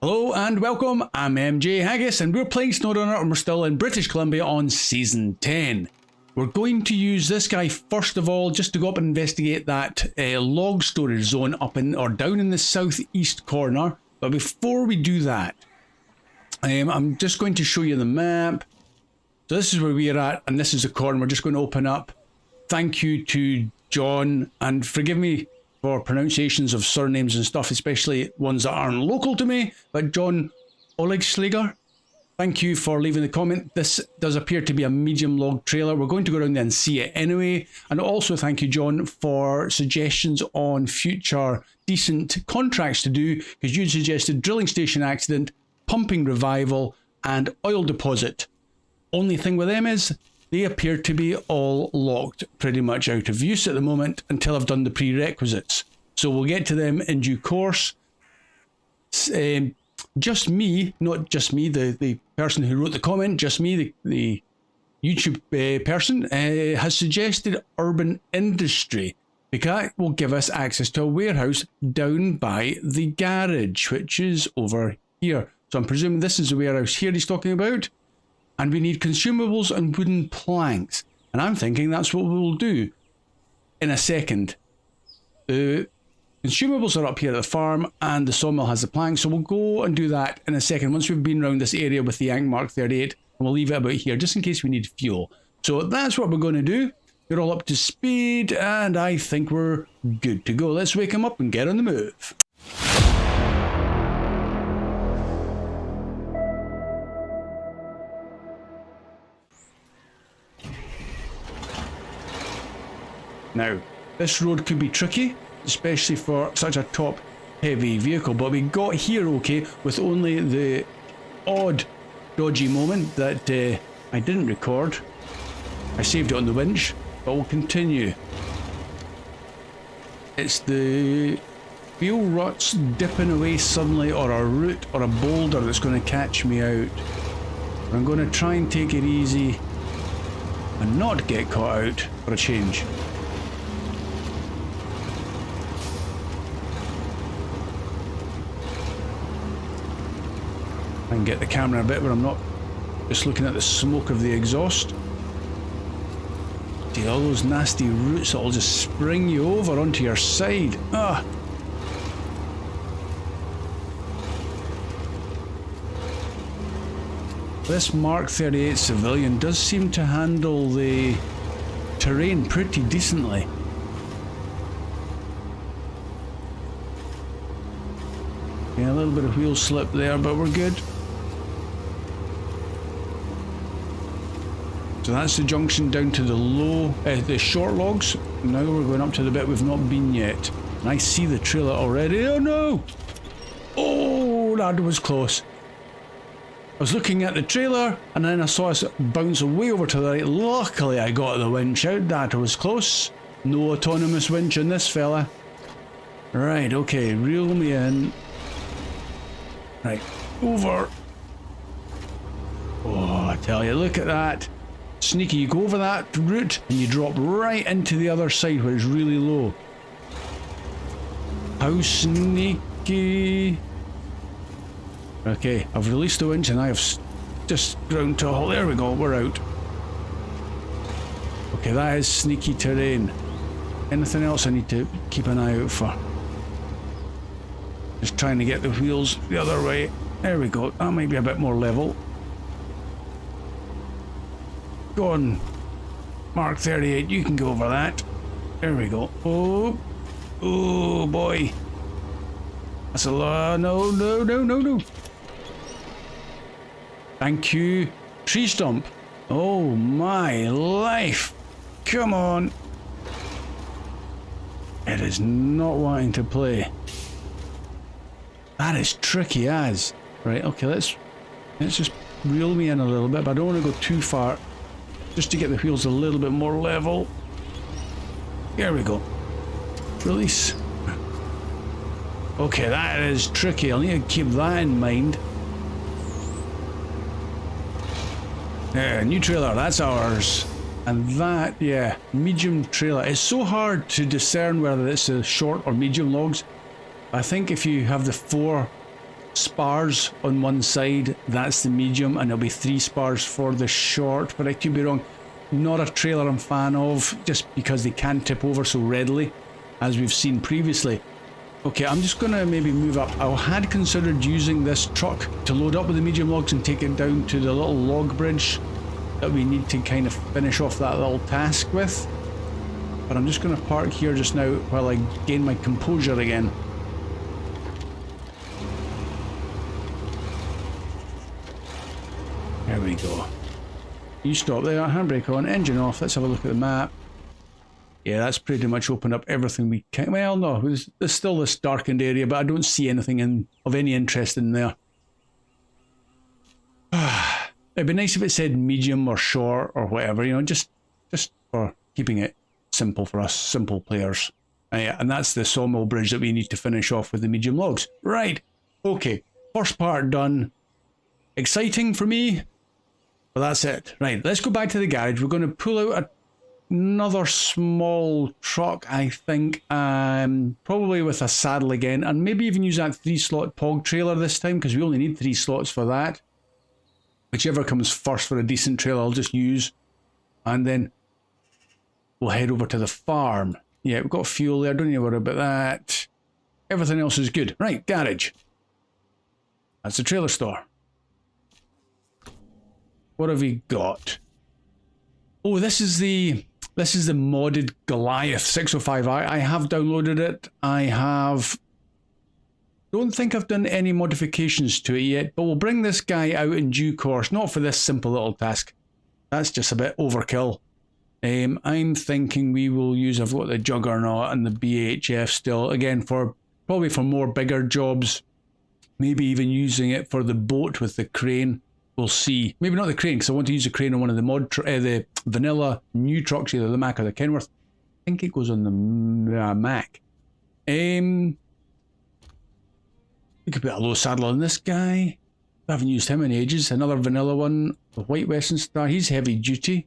Hello and welcome, I'm MJ Haggis and we're playing Snowrunner and we're still in British Columbia on Season 10. We're going to use this guy first of all just to go up and investigate that log storage zone up in or down in the southeast corner. But before we do that, I'm just going to show you the map. So this is where we're at and this is the corner we're just going to open up. Thank you to John, and forgive me for pronunciations of surnames and stuff, especially ones that aren't local to me, but John Olegschlager, thank you for leaving the comment. This does appear to be a medium log trailer. We're going to go around there and see it anyway. And also thank you, John, for suggestions on future decent contracts to do, because you suggested drilling station accident, pumping revival, and oil deposit. Only thing with them is they appear to be all locked, pretty much out of use at the moment until I've done the prerequisites. So we'll get to them in due course. Just me, not just me, the person who wrote the comment, just me, the YouTube person, has suggested urban industry, because that will give us access to a warehouse down by the garage, which is over here. So I'm presuming this is the warehouse here he's talking about. And we need consumables and wooden planks. And I'm thinking that's what we'll do in a second. The consumables are up here at the farm and the sawmill has the planks. So we'll go and do that in a second once we've been around this area with the Yank Mark 38. And we'll leave it about here just in case we need fuel. So that's what we're going to do. You're all up to speed and I think we're good to go. Let's wake them up and get on the move. Now, this road could be tricky, especially for such a top-heavy vehicle, but we got here okay with only the odd dodgy moment that I didn't record. I saved it on the winch, but we'll continue. It's the wheel ruts dipping away suddenly, or a root or a boulder that's going to catch me out. I'm going to try and take it easy and not get caught out for a change. I can get the camera a bit where I'm not just looking at the smoke of the exhaust. See all those nasty roots that'll just spring you over onto your side. Ah! This Mark 38 civilian does seem to handle the terrain pretty decently. Yeah, a little bit of wheel slip there, but we're good. So that's the junction down to the short logs. Now we're going up to the bit we've not been yet. And I see the trailer already. Oh no! Oh, that was close. I was looking at the trailer and then I saw us bounce way over to the right. Luckily I got the winch out. That was close. No autonomous winch in this fella. Right, okay, reel me in. Right, over. Oh, I tell you, look at that. Sneaky, you go over that route and you drop right into the other side where it's really low. How sneaky. Okay, I've released the winch and I have just ground to a halt. There we go, we're out. Okay, that is sneaky terrain. Anything else I need to keep an eye out for? Just trying to get the wheels the other way. There we go, that might be a bit more level. Go on, Mark 38, you can go over that. There we go. Oh, oh boy. That's a lot. No, no, no, no, no. Thank you. Tree stump. Oh my life. Come on. It is not wanting to play. That is tricky as. Right, okay, let's just reel me in a little bit, but I don't want to go too far. Just to get the wheels a little bit more level. There we go. Release. Okay, that is tricky. I'll need to keep that in mind. New trailer, that's ours. And that, yeah, medium trailer. It's so hard to discern whether it's a short or medium logs. I think if you have the 4 spars on one side, that's the medium, and there'll be 3 spars for the short, but I could be wrong. Not a trailer I'm a fan of, just because they can tip over so readily, as we've seen previously. Okay, I'm just going to maybe move up. I had considered using this truck to load up with the medium logs and take it down to the little log bridge that we need to kind of finish off that little task with. But I'm just going to park here just now while I gain my composure again. There we go. You stop there, handbrake on, engine off. Let's have a look at the map. Yeah, that's pretty much opened up everything we can. Well, no, there's still this darkened area, but I don't see anything of any interest in there. It'd be nice if it said medium or short or whatever, you know, just for keeping it simple for us, simple players. And that's the sawmill bridge that we need to finish off with the medium logs. Right, okay, first part done. Exciting for me, but that's it. Right, let's go back to the garage. We're going to pull out another small truck, I think, probably with a saddle again, and maybe even use that 3-slot POG trailer this time, because we only need 3 slots for that. Whichever comes first for a decent trailer I'll just use, and then we'll head over to the farm. Yeah, we've got fuel there, don't need to worry about that. Everything else is good. Right, garage. That's the trailer store. What have we got? Oh, this is the modded Goliath 605. I have downloaded it. Don't think I've done any modifications to it yet, but we'll bring this guy out in due course. Not for this simple little task. That's just a bit overkill. I'm thinking we will use, I've got the Juggernaut and the BHF still, again, probably for more bigger jobs. Maybe even using it for the boat with the crane. We'll see. Maybe not the crane, because I want to use the crane on one of the the vanilla new trucks, either the Mack or the Kenworth. I think it goes on the Mack. We could put a low saddle on this guy. I haven't used him in ages. Another vanilla one, the White Western Star. He's heavy duty.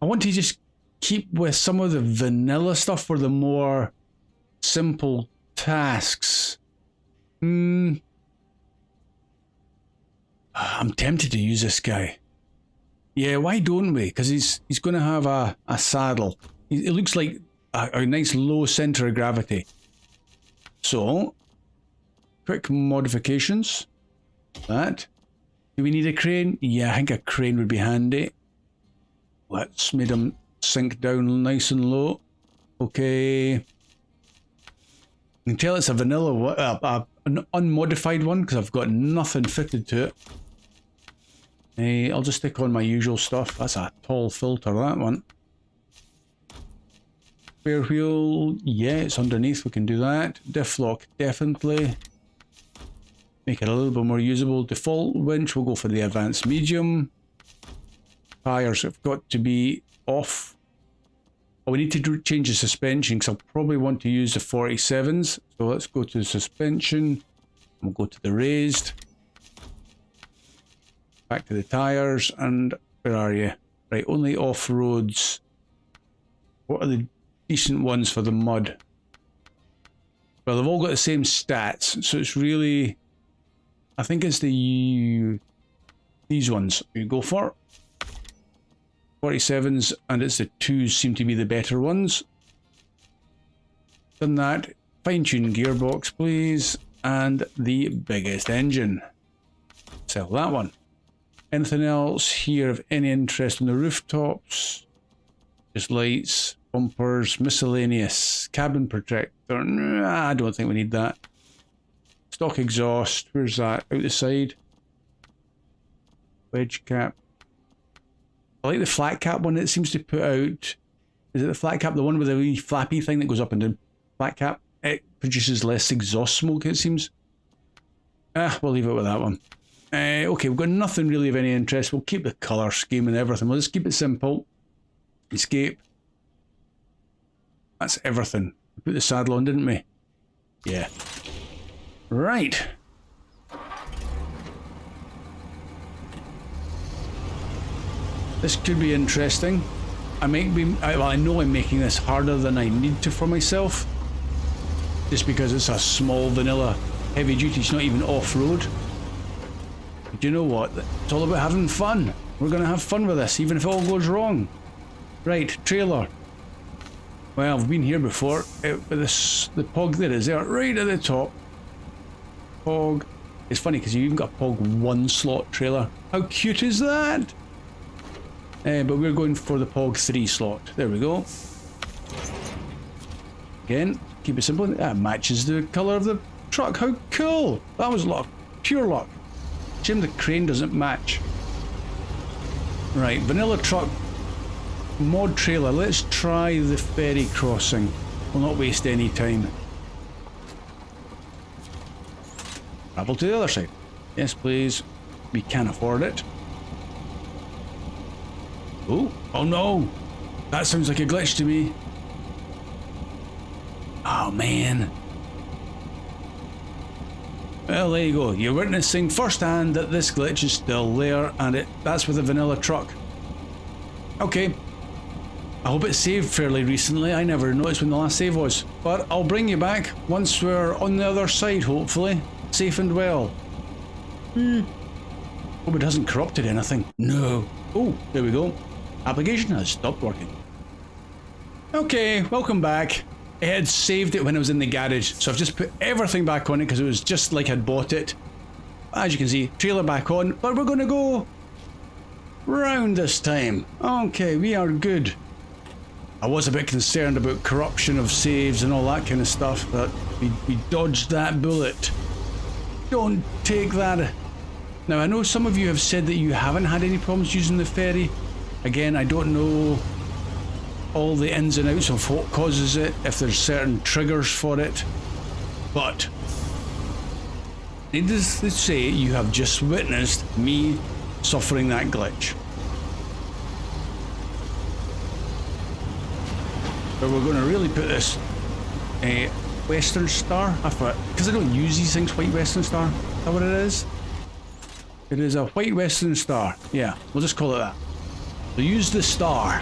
I want to just keep with some of the vanilla stuff for the more simple tasks. I'm tempted to use this guy. Yeah, why don't we? Because he's going to have a saddle. It looks like a nice low center of gravity. So, quick modifications. That. Do we need a crane? Yeah, I think a crane would be handy. Let's make him sink down nice and low. Okay. You can tell it's a vanilla, an unmodified one, because I've got nothing fitted to it. I'll just stick on my usual stuff. That's a tall filter, that one. Spare wheel, yeah, it's underneath, we can do that. Diff lock, definitely. Make it a little bit more usable. Default winch, we'll go for the advanced medium. Tires have got to be off. Oh, we need to change the suspension, because I'll probably want to use the 47s. So let's go to the suspension. We'll go to the raised. Back to the tires, and where are you? Right, only off-roads. What are the decent ones for the mud? Well, they've all got the same stats, so it's really... I think it's these ones you go for. 47s, and it's the 2s seem to be the better ones. Done that. Fine-tune gearbox, please. And the biggest engine. Sell that one. Anything else here of any interest on the rooftops? Just lights, bumpers, miscellaneous, cabin protector. Nah, I don't think we need that. Stock exhaust, where's that? Out the side. Wedge cap. I like the flat cap one it seems to put out. Is it the flat cap? The one with the wee flappy thing that goes up and down. Flat cap. It produces less exhaust smoke, it seems. We'll leave it with that one. Okay, we've got nothing really of any interest. We'll keep the colour scheme and everything. We'll just keep it simple. Escape. That's everything. We put the saddle on, didn't we? Yeah. Right. This could be interesting. I know I'm making this harder than I need to for myself. Just because it's a small vanilla heavy duty, it's not even off-road. But you know what? It's all about having fun. We're going to have fun with this, even if it all goes wrong. Right, trailer. Well, I've been here before. The POG there is there, right at the top. POG. It's funny because you even got a POG 1 slot trailer. How cute is that? But we're going for the POG 3 slot. There we go. Again, keep it simple. That matches the colour of the truck. How cool! That was luck. Pure luck. Shame the crane doesn't match. Right, vanilla truck. Mod trailer. Let's try the ferry crossing. We'll not waste any time. Travel to the other side. Yes, please. We can afford it. Oh no! That sounds like a glitch to me. Oh man. Well, there you go. You're witnessing firsthand that this glitch is still there, and that's with a vanilla truck. Okay. I hope it saved fairly recently. I never noticed when the last save was. But I'll bring you back once we're on the other side, hopefully. Safe and well. Hope it hasn't corrupted anything. No. Oh, there we go. Application has stopped working. Okay, welcome back. It had saved it when I was in the garage, so I've just put everything back on it because it was just like I'd bought it. As you can see, trailer back on, but we're going to go round this time. Okay, we are good. I was a bit concerned about corruption of saves and all that kind of stuff, but we dodged that bullet. Don't take that. Now, I know some of you have said that you haven't had any problems using the ferry. Again, I don't know all the ins and outs of what causes it, if there's certain triggers for it, but needless to say, you have just witnessed me suffering that glitch. But we're going to really put this Western Star, because I don't use these things, white Western Star, is that what it is? It is a white Western Star, yeah, we'll just call it that. So use the star.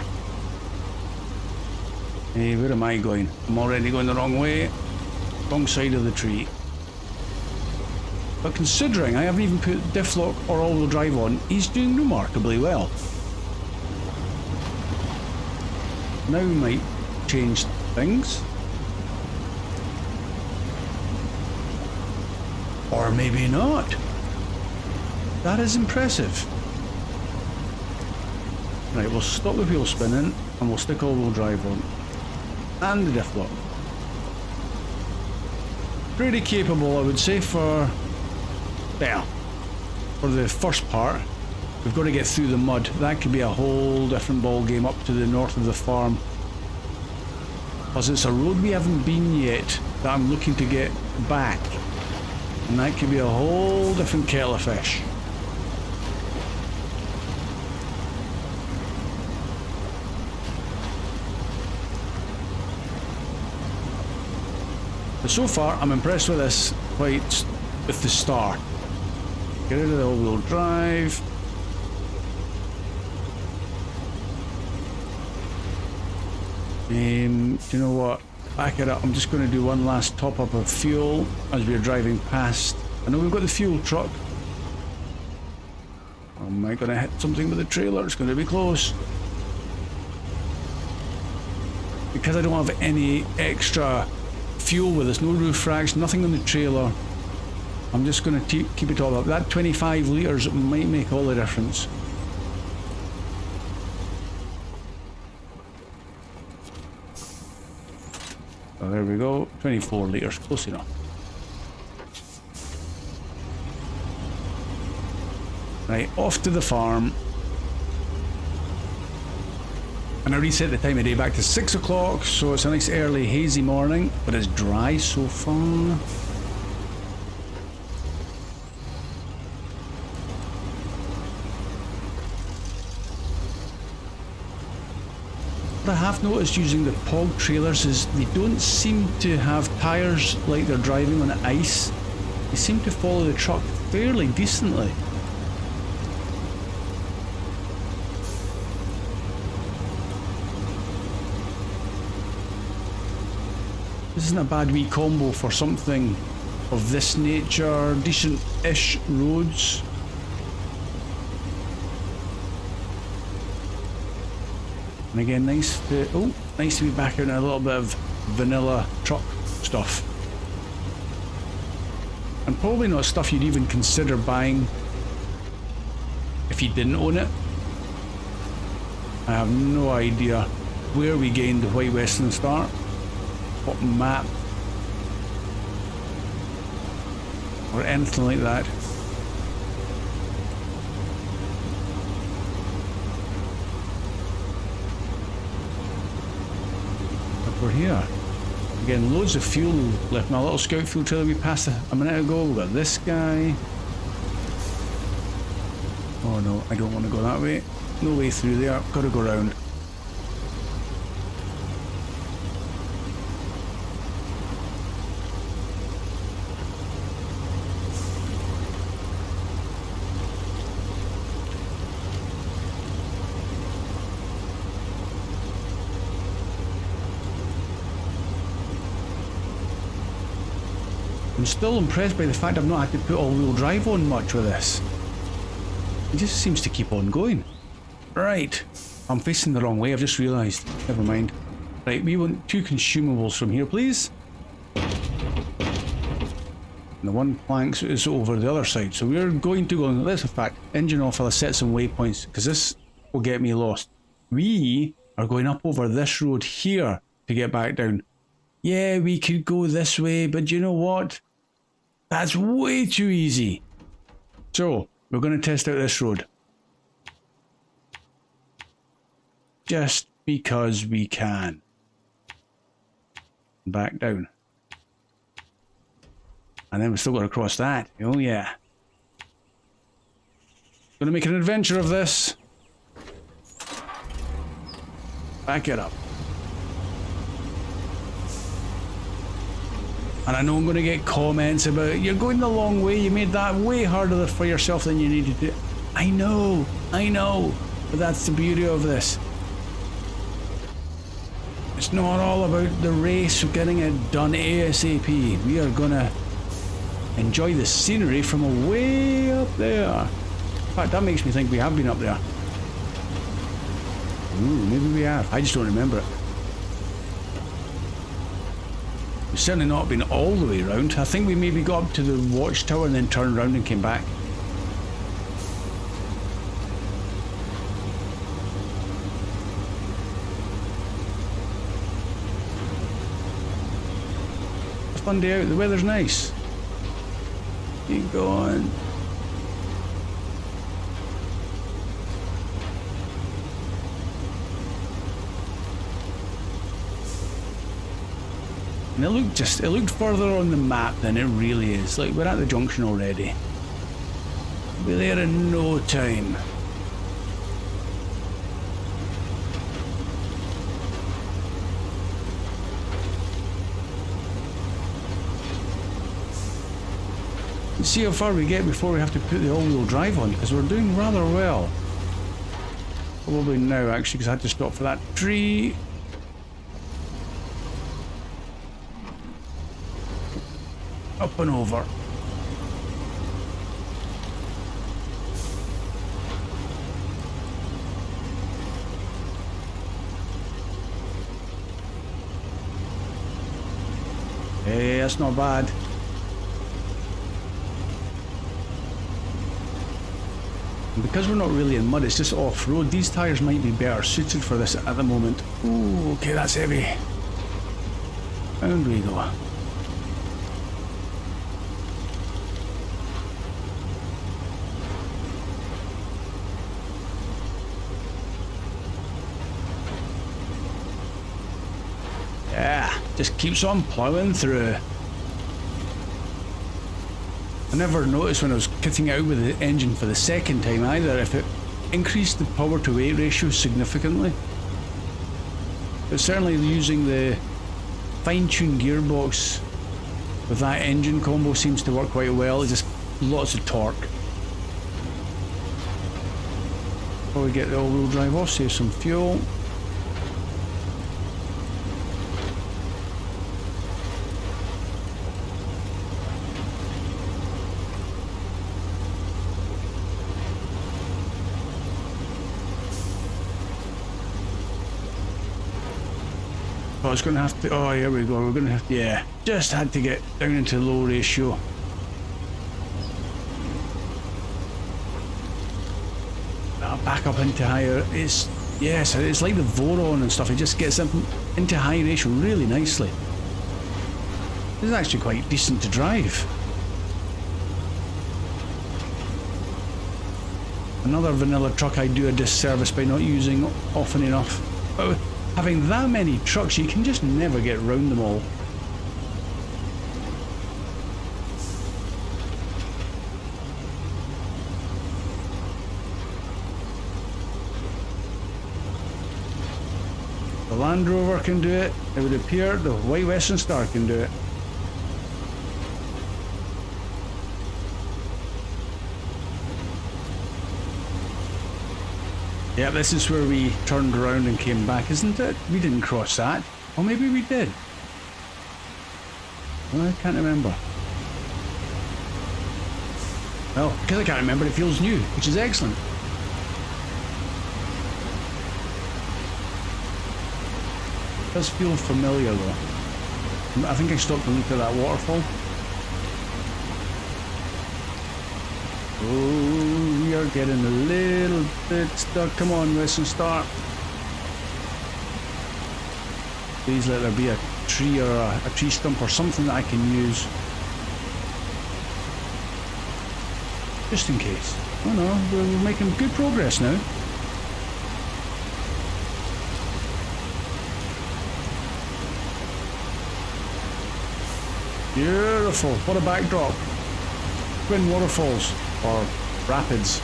Hey, where am I going? I'm already going the wrong way. Wrong side of the tree. But considering I haven't even put diff lock or all-wheel drive on, he's doing remarkably well. Now we might change things. Or maybe not. That is impressive. Right, we'll stop the wheel spinning and we'll stick all-wheel drive on. And the diff lock. Pretty capable, I would say, for the first part. We've got to get through the mud. That could be a whole different ball game up to the north of the farm. Plus it's a road we haven't been yet that I'm looking to get back. And that could be a whole different kettle of fish. But so far, I'm impressed with this with the star. Get rid of the all-wheel drive. Do you know what? Back it up. I'm just going to do one last top up of fuel as we're driving past. I know we've got the fuel truck. Am I going to hit something with the trailer? It's going to be close. Because I don't have any extra fuel with us, no roof racks, nothing on the trailer. I'm just going to keep it all up. That 25 litres might make all the difference. So there we go, 24 litres, close enough. Right, off to the farm. And I reset the time of day back to 6 o'clock, so it's a nice early hazy morning, but it's dry so far. What I have noticed using the POG trailers is they don't seem to have tyres like they're driving on ice. They seem to follow the truck fairly decently. This isn't a bad wee combo for something of this nature, decent-ish roads. And again, nice to be back out in a little bit of vanilla truck stuff. And probably not stuff you'd even consider buying if you didn't own it. I have no idea where we gained the White Western Star, what map, or anything like that. But we're here. Again, loads of fuel left. My little scout fuel trailer we passed a minute ago. We've got this guy. Oh no, I don't want to go that way. No way through there. Got to go round. I'm still impressed by the fact I've not had to put all-wheel drive on much with this. It just seems to keep on going. Right, I'm facing the wrong way, I've just realised. Never mind. Right, we want 2 consumables from here, please. And the 1 plank is over the other side, so we're going to go, let's in fact, engine off while I set some waypoints, because this will get me lost. We are going up over this road here to get back down. Yeah, we could go this way, but you know what? That's way too easy. So, we're going to test out this road. Just because we can. Back down. And then we've still got to cross that. Oh yeah. Gonna make an adventure of this. Back it up. And I know I'm going to get comments about, you're going the long way, you made that way harder for yourself than you needed to. I know, but that's the beauty of this. It's not all about the race of getting it done ASAP. We are going to enjoy the scenery from way up there. In fact, that makes me think we have been up there. Ooh, maybe we have. I just don't remember it. We've certainly not been all the way around. I think we maybe got up to the watchtower and then turned around and came back. A fun day out, the weather's nice. Keep going. And it looked further on the map than it really is. Like, we're at the junction already. We'll be there in no time. Let's see how far we get before we have to put the all-wheel drive on, because we're doing rather well. Probably now, actually, because I had to stop for that tree. Up and over. Hey, that's not bad. And because we're not really in mud, it's just off-road, these tyres might be better suited for this at the moment. Ooh, okay, that's heavy. Down we go. Just keeps on ploughing through. I never noticed when I was kitting out with the engine for the second time either if it increased the power to weight ratio significantly. But certainly using the fine-tuned gearbox with that engine combo seems to work quite well. It's just lots of torque. Before we get the all-wheel drive off, save some fuel. I was going to have to... Oh, here we go. We're going to have to... Yeah. Just had to get down into low ratio. Back up into higher. It's... Yes, it's like the Voron and stuff. It just gets into high ratio really nicely. This is actually quite decent to drive. Another vanilla truck I do a disservice by not using often enough. But having that many trucks, you can just never get round them all. The Land Rover can do it. It would appear the White Western Star can do it. Yeah, this is where we turned around and came back, isn't it? We didn't cross that. Or maybe we did. Well, I can't remember. Well, because I can't remember, it feels new, which is excellent. It does feel familiar though. I think I stopped to look at that waterfall. Oh, we are getting a little bit stuck. Come on, Western Star. Please let there be a tree or a tree stump or something that I can use. Just in case. Oh no, we're making good progress now. Beautiful. What a backdrop. Twin waterfalls. Or rapids.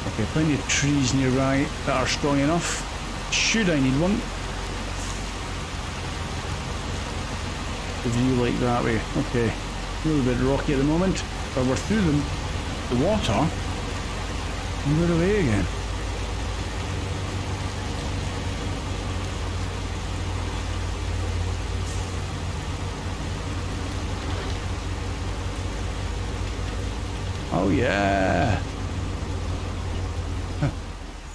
Okay, plenty of trees nearby that are strong enough. Should I need one? The view like that way. Okay. A little bit rocky at the moment, but we're through the water and we're away again. Oh yeah!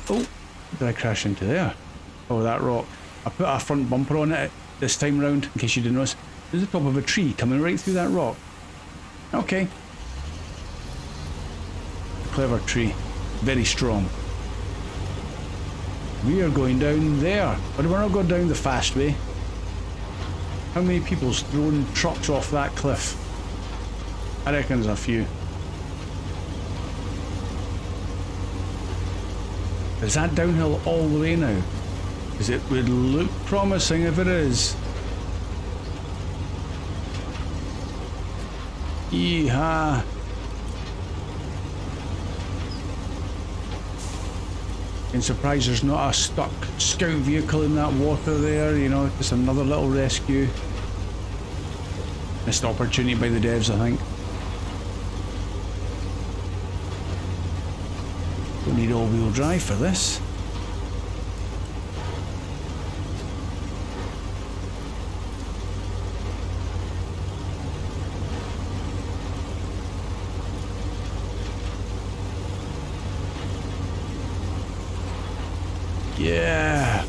Oh, did I crash into there? Oh, that rock. I put a front bumper on it this time round, in case you didn't notice. There's the top of a tree coming right through that rock. Okay. Clever tree. Very strong. We are going down there, but we're not going down the fast way. How many people's thrown trucks off that cliff? I reckon there's a few. Is that downhill all the way now? Because it would look promising if it is. Yeehaw! I'm surprised there's not a stuck scout vehicle in that water there, you know, just another little rescue. Missed opportunity by the devs, I think. Don't need all-wheel drive for this. Yeah.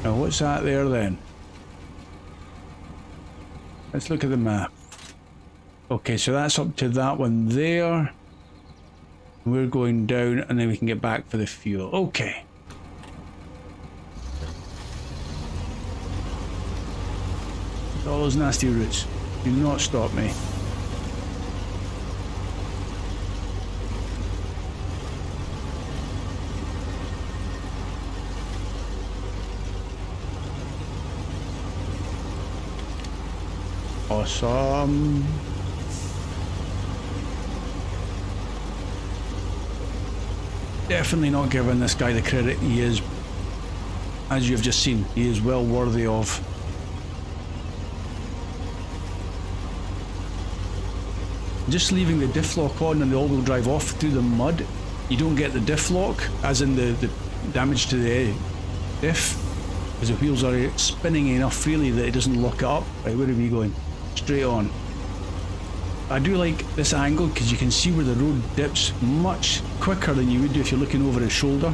Now what's that there then? Let's look at the map. Okay, so that's up to that one there. We're going down and then we can get back for the fuel. Okay. All those nasty roots. Do not stop me. Awesome. Definitely not giving this guy the credit he is, as you've just seen, he is well worthy of. Just leaving the diff lock on and the all-wheel drive off through the mud, you don't get the diff lock, as in the damage to the diff, because the wheels are spinning enough freely that it doesn't lock it up. Right, where are we going? Straight on. I do like this angle because you can see where the road dips much quicker than you would do if you're looking over his shoulder. I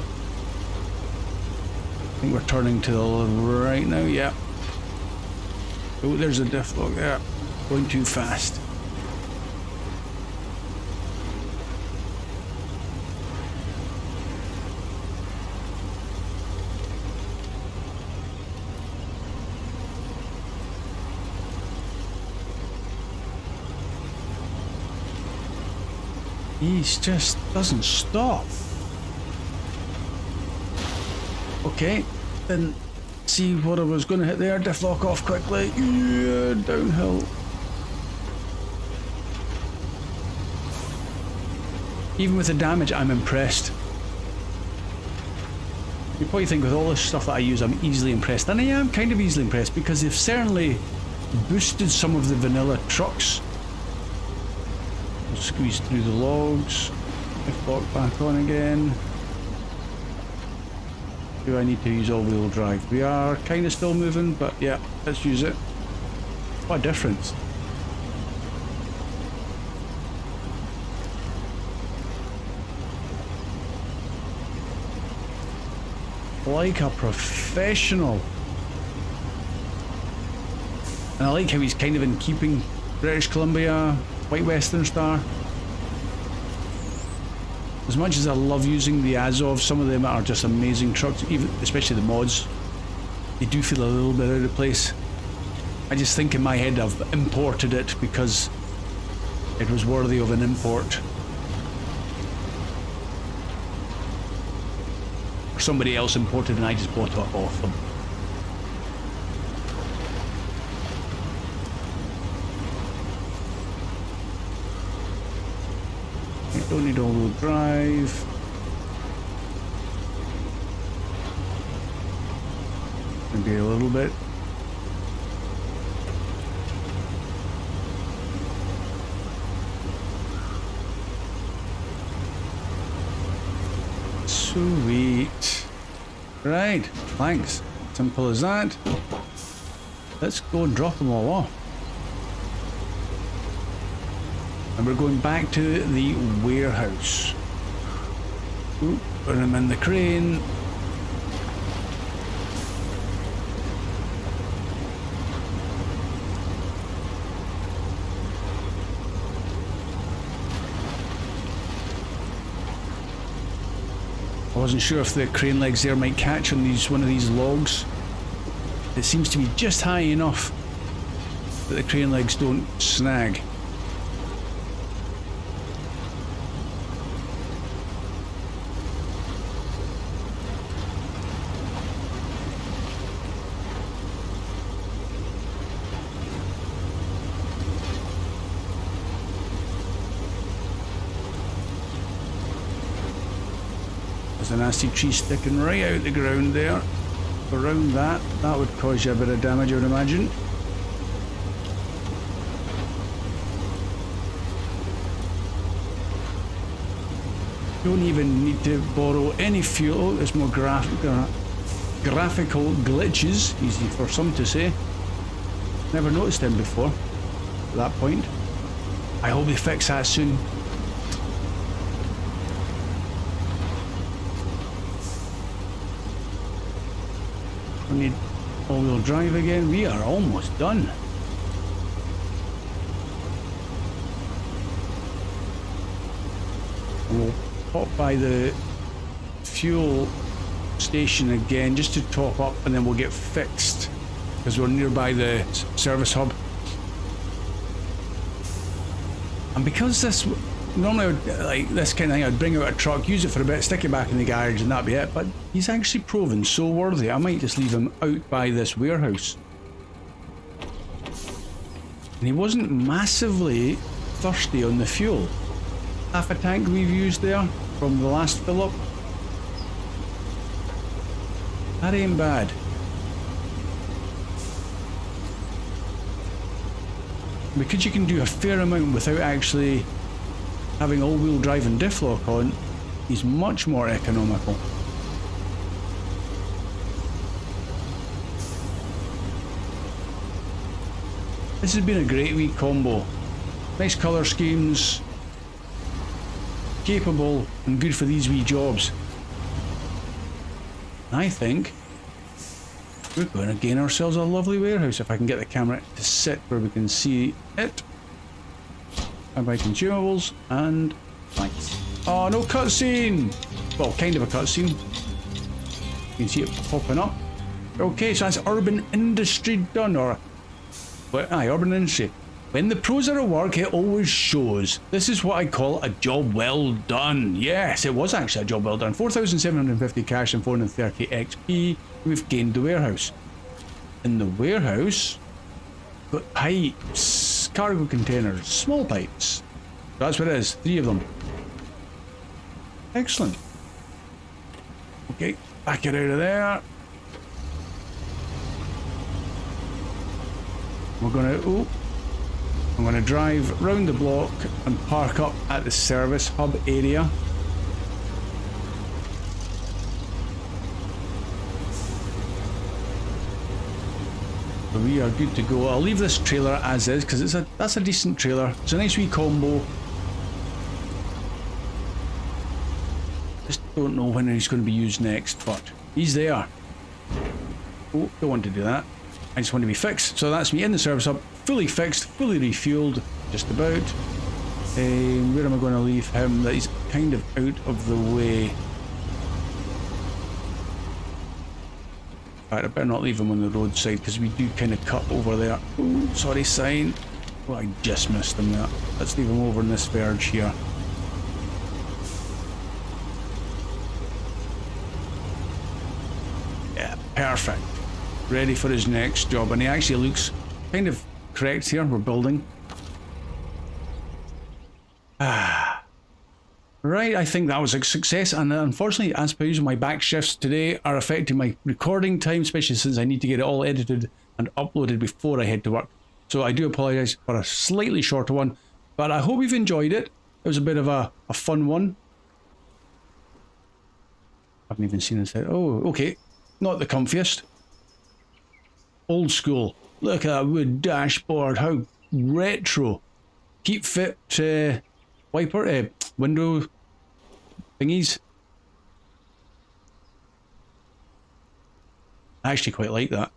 think we're turning to the right now, yeah. Oh, there's a diff log there. Going too fast. He just doesn't stop. Okay, didn't see what I was going to hit there. Diff lock off quickly. Yeah, downhill. Even with the damage, I'm impressed. You probably think with all this stuff that I use, I'm easily impressed. And I am kind of easily impressed because they've certainly boosted some of the vanilla trucks. Squeeze through the logs. Diff lock back on again. Do I need to use all-wheel drive? We are kind of still moving, but yeah, let's use it. What a difference. Like a professional. And I like how he's kind of in keeping British Columbia, White Western Star. As much as I love using the Azov, some of them are just amazing trucks, even especially the mods. They do feel a little bit out of place. I just think in my head I've imported it because it was worthy of an import. Or somebody else imported and I just bought it off them. Don't need all-wheel drive. Maybe a little bit. Sweet. Right, thanks. Simple as that. Let's go and drop them all off. And we're going back to the warehouse. Ooh, put them in the crane. I wasn't sure if the crane legs there might catch on one of these logs. It seems to be just high enough that the crane legs don't snag. There's a nasty tree sticking right out the ground there. Around that would cause you a bit of damage, I would imagine. Don't even need to borrow any fuel. There's more graphical glitches, easy for some to say. Never noticed them before at that point. I hope they fix that soon. We need all-wheel drive again. We are almost done. We'll pop by the fuel station again just to top up, and then we'll get fixed because we're nearby the service hub. And because this normally I would, like this kind of thing, I'd bring out a truck, use it for a bit, stick it back in the garage, and that'd be it. But he's actually proven so worthy. I might just leave him out by this warehouse. And he wasn't massively thirsty on the fuel. Half a tank we've used there from the last fill up. That ain't bad. Because you can do a fair amount without actually having all-wheel drive and diff lock on, he's much more economical. This has been a great wee combo. Nice colour schemes. Capable and good for these wee jobs. I think we're going to gain ourselves a lovely warehouse if I can get the camera to sit where we can see it. I buy consumables and thanks. Oh, no cutscene! Well, kind of a cutscene. You can see it popping up. Okay, so that's urban industry done, or... Well, aye, urban industry. When the pros are at work, it always shows. This is what I call a job well done. Yes, it was actually a job well done. 4,750 cash and 430 XP. We've gained the warehouse. In the warehouse, got pipes, cargo containers, small pipes. That's what it is, 3 of them. Excellent. Okay, back it out of there. We're gonna, I'm gonna drive round the block and park up at the service hub area. So we are good to go. I'll leave this trailer as is because that's a decent trailer. It's a nice wee combo. Just don't know when he's going to be used next, but he's there. Oh, don't want to do that. I just want to be fixed. So that's me in the service hub, fully fixed, fully refueled, just about. Where am I going to leave him? That he's kind of out of the way. Right, I better not leave him on the roadside because we do kind of cut over there. Oh, sorry, sign. Oh, I just missed him there. Let's leave him over in this verge here. Yeah, perfect. Ready for his next job, and he actually looks kind of correct here. We're building. Right, I think that was a success, and unfortunately, as per usual, my back shifts today are affecting my recording time, especially since I need to get it all edited and uploaded before I head to work. So I do apologise for a slightly shorter one, but I hope you've enjoyed it. It was a bit of a fun one. I haven't even seen inside. Oh, okay. Not the comfiest. Old school. Look at that wood dashboard. How retro. Keep fit wiper window thingies. I actually quite like that.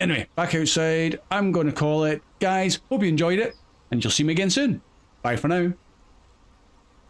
Anyway, back outside. I'm going to call it. Guys, hope you enjoyed it, and you'll see me again soon. Bye for now.